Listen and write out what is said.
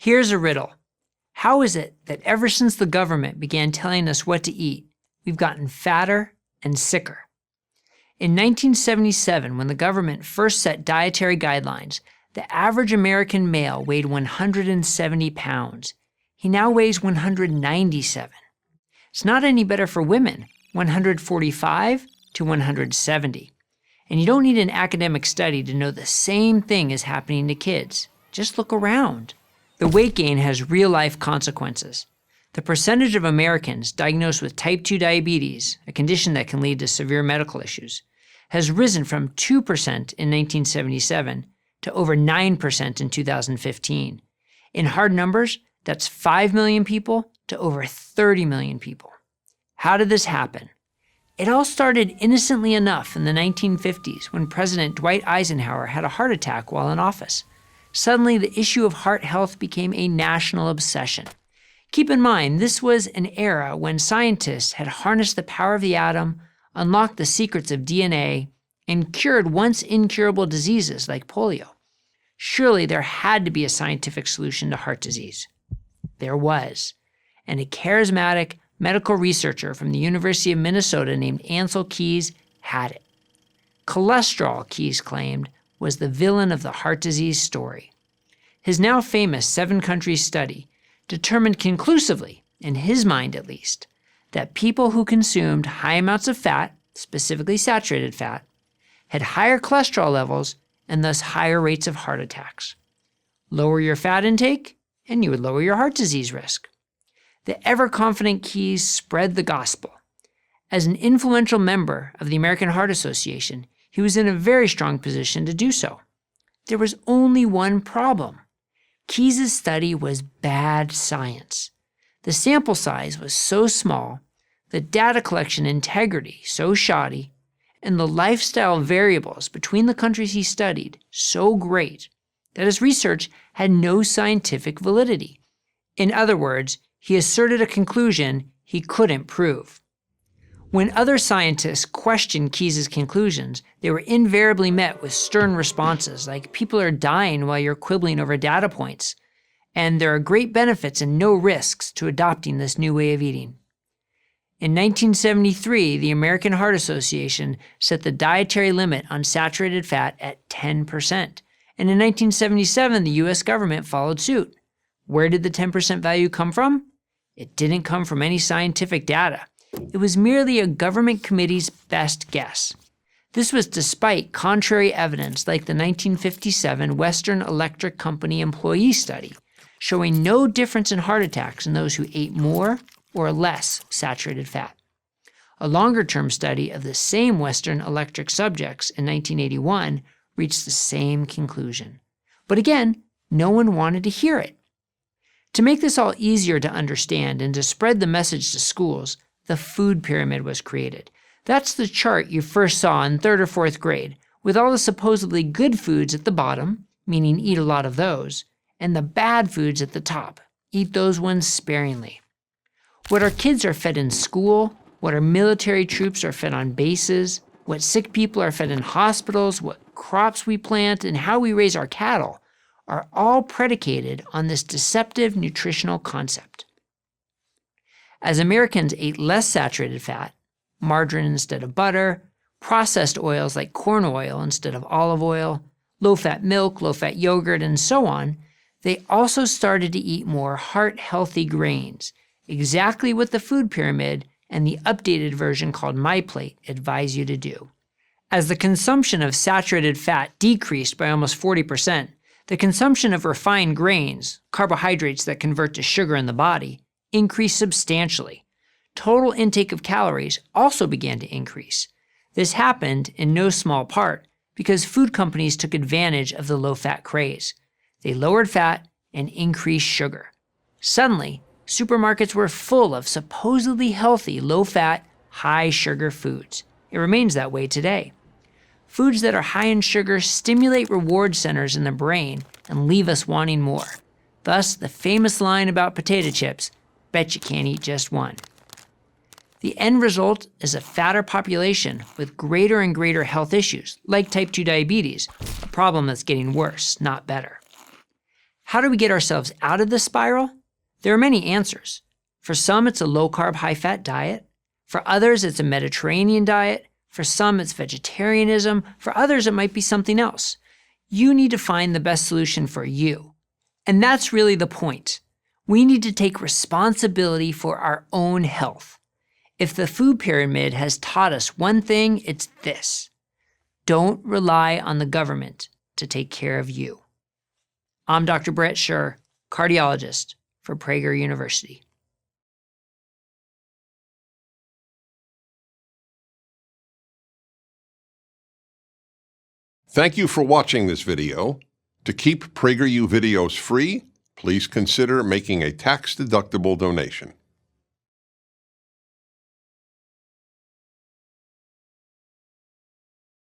Here's a riddle. How is it that ever since the government began telling us what to eat, we've gotten fatter and sicker? In 1977, when the government first set dietary guidelines, the average American male weighed 170 pounds. He now weighs 197. It's not any better for women, 145 to 170. And you don't need an academic study to know the same thing is happening to kids. Just look around. The weight gain has real-life consequences. The percentage of Americans diagnosed with type 2 diabetes, a condition that can lead to severe medical issues, has risen from 2% in 1977 to over 9% in 2015. In hard numbers, that's 5 million people to over 30 million people. How did this happen? It all started innocently enough in the 1950s when President Dwight Eisenhower had a heart attack while in office. Suddenly, the issue of heart health became a national obsession. Keep in mind, this was an era when scientists had harnessed the power of the atom, unlocked the secrets of DNA, and cured once incurable diseases like polio. Surely there had to be a scientific solution to heart disease. There was, and a charismatic medical researcher from the University of Minnesota named Ancel Keys had it. Cholesterol, Keys claimed, was the villain of the heart disease story. His now famous 7-country study determined conclusively, in his mind at least, that people who consumed high amounts of fat, specifically saturated fat, had higher cholesterol levels and thus higher rates of heart attacks. Lower your fat intake, and you would lower your heart disease risk. The ever-confident Keys spread the gospel. As an influential member of the American Heart Association, he was in a very strong position to do so. There was only one problem. Keys' study was bad science. The sample size was so small, the data collection integrity so shoddy, and the lifestyle variables between the countries he studied so great that his research had no scientific validity. In other words, he asserted a conclusion he couldn't prove. When other scientists questioned Keys' conclusions, they were invariably met with stern responses like people are dying while you're quibbling over data points, and there are great benefits and no risks to adopting this new way of eating. In 1973, the American Heart Association set the dietary limit on saturated fat at 10%, and in 1977, the US government followed suit. Where did the 10% value come from? It didn't come from any scientific data. It was merely a government committee's best guess. This was despite contrary evidence like the 1957 Western Electric Company employee study, showing no difference in heart attacks in those who ate more or less saturated fat. A longer-term study of the same Western Electric subjects in 1981 reached the same conclusion. But again, no one wanted to hear it. To make this all easier to understand and to spread the message to schools, the food pyramid was created. That's the chart you first saw in 3rd or 4th grade, with all the supposedly good foods at the bottom, meaning eat a lot of those, and the bad foods at the top, eat those ones sparingly. What our kids are fed in school, what our military troops are fed on bases, what sick people are fed in hospitals, what crops we plant, and how we raise our cattle are all predicated on this deceptive nutritional concept. As Americans ate less saturated fat, margarine instead of butter, processed oils like corn oil instead of olive oil, low-fat milk, low-fat yogurt, and so on, they also started to eat more heart-healthy grains, exactly what the food pyramid and the updated version called MyPlate advise you to do. As the consumption of saturated fat decreased by almost 40%, the consumption of refined grains, carbohydrates that convert to sugar in the body, increased substantially. Total intake of calories also began to increase. This happened in no small part because food companies took advantage of the low-fat craze. They lowered fat and increased sugar. Suddenly, supermarkets were full of supposedly healthy, low-fat, high-sugar foods. It remains that way today. Foods that are high in sugar stimulate reward centers in the brain and leave us wanting more. Thus, the famous line about potato chips, bet you can't eat just one. The end result is a fatter population with greater and greater health issues, like type 2 diabetes, a problem that's getting worse, not better. How do we get ourselves out of this spiral? There are many answers. For some, it's a low-carb, high-fat diet. For others, it's a Mediterranean diet. For some, it's vegetarianism. For others, it might be something else. You need to find the best solution for you. And that's really the point. We need to take responsibility for our own health. If the food pyramid has taught us one thing, it's this: don't rely on the government to take care of you. I'm Dr. Bret Scher, cardiologist for Prager University. Thank you for watching this video. To keep PragerU videos free, please consider making a tax-deductible donation.